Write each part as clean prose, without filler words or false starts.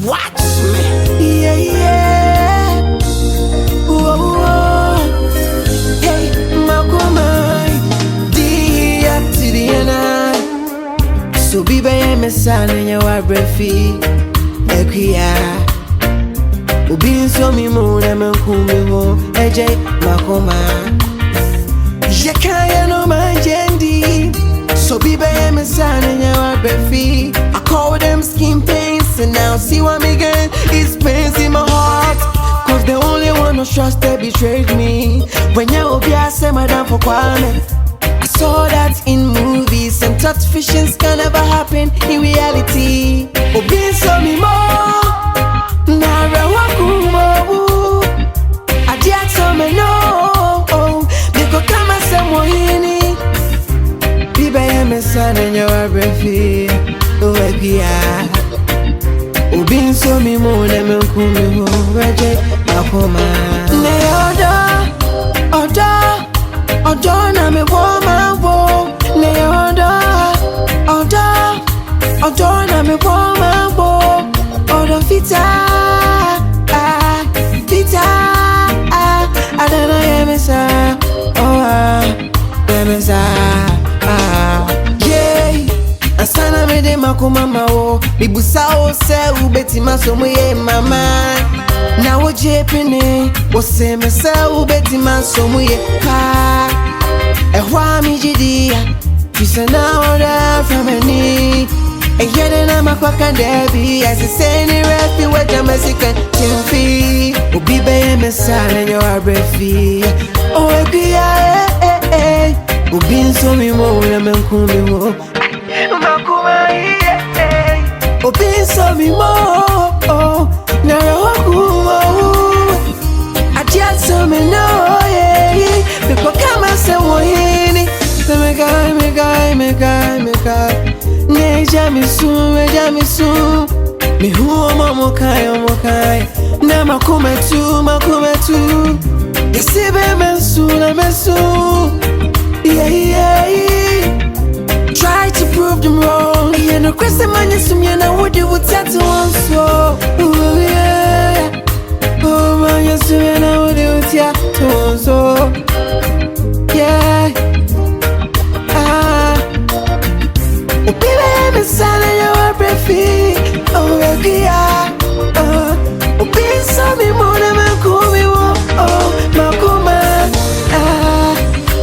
Watch me. Yeah, yeah. Whoa, whoa. Hey, Makumai. Dia to the end. So be by my son and your breathy. Equia. Ubi so me moon and Makumi ho. AJ Makuma. Yakaya no my jendi. So be by my son and your breathy. I call them skin pains, and now see what me get is pains in my heart. Cause the only one who trust they betrayed me. When you will be I say madam for Kwame. I saw that in movies, and thought fictions can never happen in reality. Obi so me more. Nara wakumo. I did so me no. Because come as someone. My son and your breathy, Ubi so me more than me kumi ho, Raja Makoma. Ne oda na me woman wo. Ne oda na me woman wo. Oda fita, adana yemesa, yemesa. Asana me de makoma mawo bibusa o se ubeti masomo ye mama na wo jepene wo se me se ubeti masomo ye pa ehwa mi jidia fisa na order from any e yede na makwaka debi as say ni refi we Jamaican timfi obi be me sale yo abrefi o egia obi so mi mo na me nkumi mo Obi so me more, nara wakumo. I just so me know, yeah. People come and say, "Wohini." So me guy. Ne jami su. Me who mokai. Na makume tu. Yesibe mensu. Yeah. Try to prove them wrong. You know, Christy man, you sum you know what you would tattoo on so. Oh yeah. Oh man, you sum you know what you would tattoo on so. Yeah. Oh baby, I'm a son and you're a breathy. Oh yeah. Oh baby, so me more than me call me wo. Oh Makuma.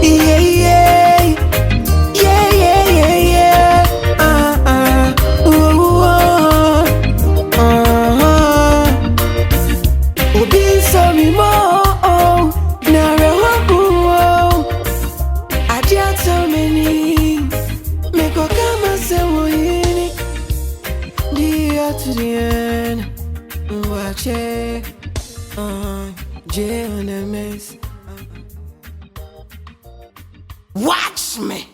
Yeah. To the end, watch it, J on the mess. Watch me.